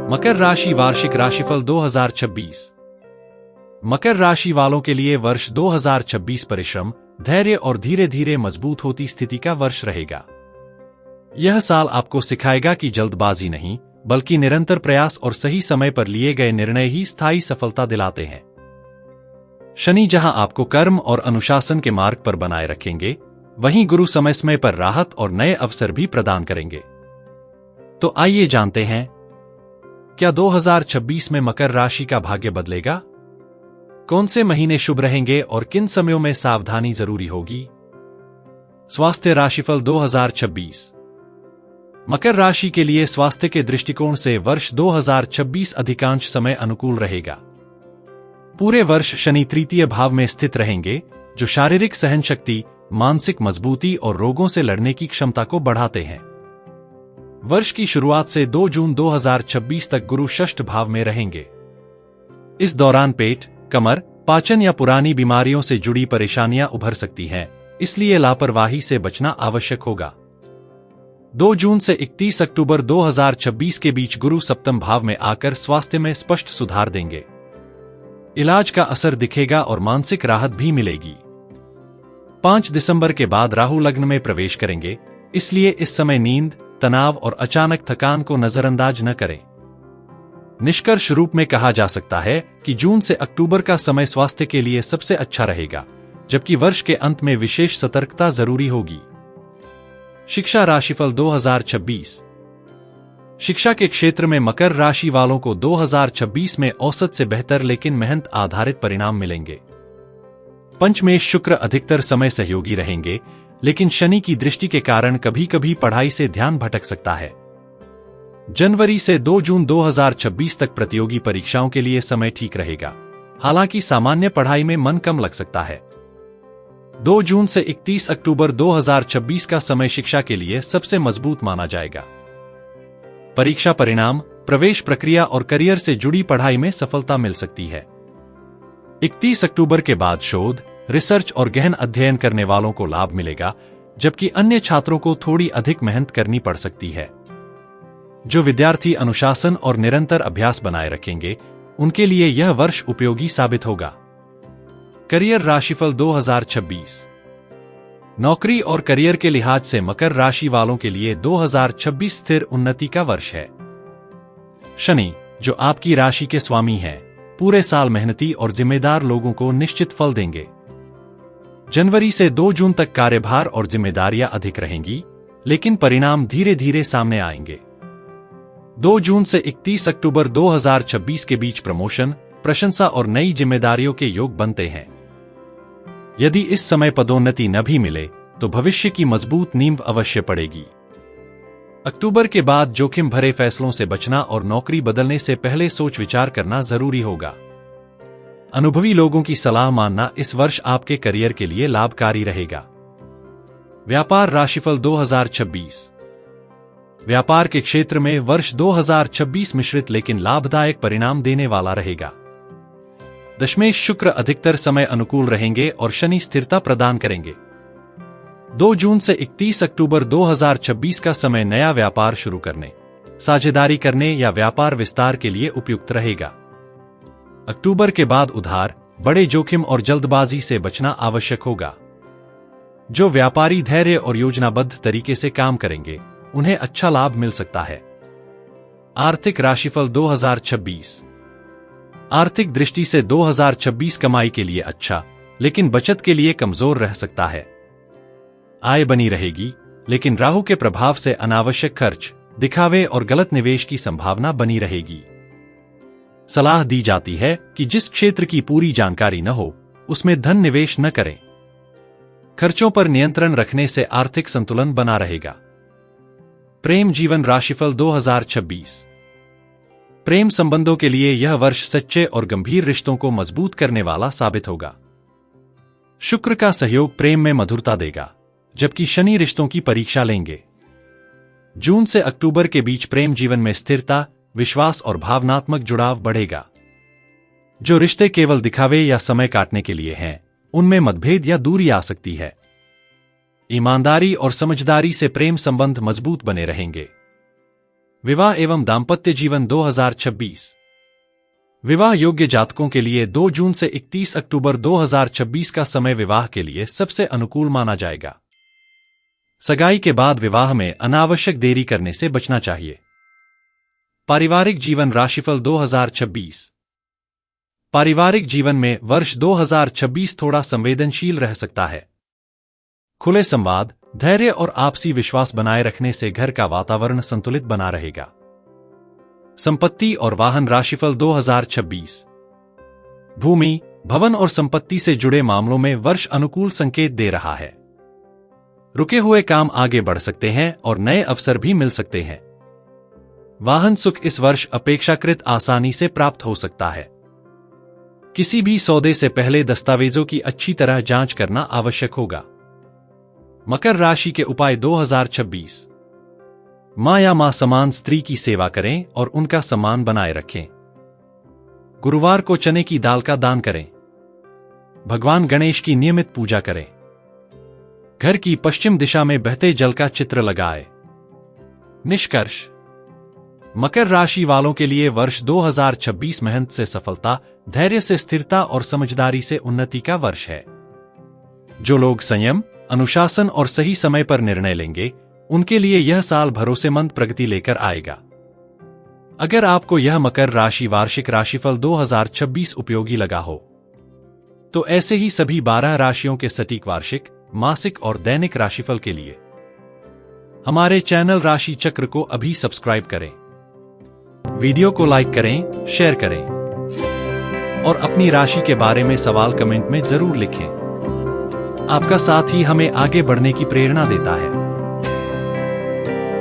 मकर राशि वार्षिक राशिफल 2026। मकर राशि वालों के लिए वर्ष 2026 परिश्रम, धैर्य और धीरे धीरे मजबूत होती स्थिति का वर्ष रहेगा। यह साल आपको सिखाएगा कि जल्दबाजी नहीं, बल्कि निरंतर प्रयास और सही समय पर लिए गए निर्णय ही स्थायी सफलता दिलाते हैं। शनि जहां आपको कर्म और अनुशासन के मार्ग पर बनाए रखेंगे, वहीं गुरु समय समय पर राहत और नए अवसर भी प्रदान करेंगे। तो आइए जानते हैं, क्या 2026 में मकर राशि का भाग्य बदलेगा? कौन से महीने शुभ रहेंगे और किन समयों में सावधानी जरूरी होगी? स्वास्थ्य राशिफल 2026। मकर राशि के लिए स्वास्थ्य के दृष्टिकोण से वर्ष 2026 अधिकांश समय अनुकूल रहेगा। पूरे वर्ष शनि तृतीय भाव में स्थित रहेंगे, जो शारीरिक सहनशक्ति, मानसिक मजबूती और रोगों से लड़ने की क्षमता को बढ़ाते हैं। वर्ष की शुरुआत से 2 जून 2026 तक गुरु षष्ठ भाव में रहेंगे। इस दौरान पेट, कमर, पाचन या पुरानी बीमारियों से जुड़ी परेशानियां उभर सकती हैं, इसलिए लापरवाही से बचना आवश्यक होगा। 2 जून से 31 अक्टूबर 2026 के बीच गुरु सप्तम भाव में आकर स्वास्थ्य में स्पष्ट सुधार देंगे। इलाज का असर दिखेगा और मानसिक राहत भी मिलेगी। 5 दिसंबर के बाद राहु लग्न में प्रवेश करेंगे, इसलिए इस समय नींद, तनाव और अचानक थकान को नजरअंदाज न करें। निष्कर्ष रूप में कहा जा सकता है कि जून से अक्टूबर का समय स्वास्थ्य के लिए सबसे अच्छा रहेगा, जबकि वर्ष के अंत में विशेष सतर्कता जरूरी होगी। शिक्षा राशिफल 2026। शिक्षा के क्षेत्र में मकर राशि वालों को 2026 में औसत से बेहतर लेकिन मेहनत आधारित परिणाम मिलेंगे। पंचमेश शुक्र अधिकतर समय सहयोगी रहेंगे, लेकिन शनि की दृष्टि के कारण कभी कभी पढ़ाई से ध्यान भटक सकता है। जनवरी से 2 जून 2026 तक प्रतियोगी परीक्षाओं के लिए समय ठीक रहेगा, हालांकि सामान्य पढ़ाई में मन कम लग सकता है। 2 जून से 31 अक्टूबर 2026 का समय शिक्षा के लिए सबसे मजबूत माना जाएगा। परीक्षा परिणाम, प्रवेश प्रक्रिया और करियर से जुड़ी पढ़ाई में सफलता मिल सकती है। 31 अक्टूबर के बाद शोध, रिसर्च और गहन अध्ययन करने वालों को लाभ मिलेगा, जबकि अन्य छात्रों को थोड़ी अधिक मेहनत करनी पड़ सकती है। जो विद्यार्थी अनुशासन और निरंतर अभ्यास बनाए रखेंगे, उनके लिए यह वर्ष उपयोगी साबित होगा। करियर राशिफल 2026। नौकरी और करियर के लिहाज से मकर राशि वालों के लिए 2026 स्थिर उन्नति का वर्ष है। शनि, जो आपकी राशि के स्वामी हैं, पूरे साल मेहनती और जिम्मेदार लोगों को निश्चित फल देंगे। जनवरी से 2 जून तक कार्यभार और जिम्मेदारियां अधिक रहेंगी, लेकिन परिणाम धीरे धीरे सामने आएंगे। 2 जून से 31 अक्टूबर 2026 के बीच प्रमोशन, प्रशंसा और नई जिम्मेदारियों के योग बनते हैं। यदि इस समय पदोन्नति न भी मिले, तो भविष्य की मजबूत नींव अवश्य पड़ेगी। अक्टूबर के बाद जोखिम भरे फैसलों से बचना और नौकरी बदलने से पहले सोच विचार करना जरूरी होगा। अनुभवी लोगों की सलाह मानना इस वर्ष आपके करियर के लिए लाभकारी रहेगा। व्यापार राशिफल 2026। व्यापार के क्षेत्र में वर्ष 2026 मिश्रित लेकिन लाभदायक परिणाम देने वाला रहेगा। दशमेश शुक्र अधिकतर समय अनुकूल रहेंगे और शनि स्थिरता प्रदान करेंगे। 2 जून से 31 अक्टूबर 2026 का समय नया व्यापार शुरू करने, साझेदारी करने या व्यापार विस्तार के लिए उपयुक्त रहेगा। अक्टूबर के बाद उधार, बड़े जोखिम और जल्दबाजी से बचना आवश्यक होगा। जो व्यापारी धैर्य और योजनाबद्ध तरीके से काम करेंगे, उन्हें अच्छा लाभ मिल सकता है। आर्थिक राशिफल 2026। आर्थिक दृष्टि से 2026 कमाई के लिए अच्छा, लेकिन बचत के लिए कमजोर रह सकता है। आय बनी रहेगी, लेकिन राहु के प्रभाव से अनावश्यक खर्च, दिखावे और गलत निवेश की संभावना बनी रहेगी। सलाह दी जाती है कि जिस क्षेत्र की पूरी जानकारी न हो, उसमें धन निवेश न करें। खर्चों पर नियंत्रण रखने से आर्थिक संतुलन बना रहेगा। प्रेम जीवन राशिफल 2026। प्रेम संबंधों के लिए यह वर्ष सच्चे और गंभीर रिश्तों को मजबूत करने वाला साबित होगा। शुक्र का सहयोग प्रेम में मधुरता देगा, जबकि शनि रिश्तों की परीक्षा लेंगे। जून से अक्टूबर के बीच प्रेम जीवन में स्थिरता, विश्वास और भावनात्मक जुड़ाव बढ़ेगा। जो रिश्ते केवल दिखावे या समय काटने के लिए हैं, उनमें मतभेद या दूरी आ सकती है। ईमानदारी और समझदारी से प्रेम संबंध मजबूत बने रहेंगे। विवाह एवं दाम्पत्य जीवन 2026। विवाह योग्य जातकों के लिए 2 जून से 31 अक्टूबर 2026 का समय विवाह के लिए सबसे अनुकूल माना जाएगा। सगाई के बाद विवाह में अनावश्यक देरी करने से बचना चाहिए। पारिवारिक जीवन राशिफल 2026। पारिवारिक जीवन में वर्ष 2026 थोड़ा संवेदनशील रह सकता है। खुले संवाद, धैर्य और आपसी विश्वास बनाए रखने से घर का वातावरण संतुलित बना रहेगा। संपत्ति और वाहन राशिफल 2026। भूमि, भवन और संपत्ति से जुड़े मामलों में वर्ष अनुकूल संकेत दे रहा है। रुके हुए काम आगे बढ़ सकते हैं और नए अवसर भी मिल सकते हैं। वाहन सुख इस वर्ष अपेक्षाकृत आसानी से प्राप्त हो सकता है। किसी भी सौदे से पहले दस्तावेजों की अच्छी तरह जांच करना आवश्यक होगा। मकर राशि के उपाय 2026। मां या मां समान स्त्री की सेवा करें और उनका सम्मान बनाए रखें। गुरुवार को चने की दाल का दान करें। भगवान गणेश की नियमित पूजा करें। घर की पश्चिम दिशा में बहते जल का चित्र लगाएं। निष्कर्ष: मकर राशि वालों के लिए वर्ष 2026 मेहनत से सफलता, धैर्य से स्थिरता और समझदारी से उन्नति का वर्ष है। जो लोग संयम, अनुशासन और सही समय पर निर्णय लेंगे, उनके लिए यह साल भरोसेमंद प्रगति लेकर आएगा। अगर आपको यह मकर राशि वार्षिक राशिफल 2026 उपयोगी लगा हो, तो ऐसे ही सभी 12 राशियों के सटीक वार्षिक, मासिक और दैनिक राशिफल के लिए हमारे चैनल राशि चक्र को अभी सब्सक्राइब करें। वीडियो को लाइक करें, शेयर करें और अपनी राशि के बारे में सवाल कमेंट में जरूर लिखें। आपका साथ ही हमें आगे बढ़ने की प्रेरणा देता है।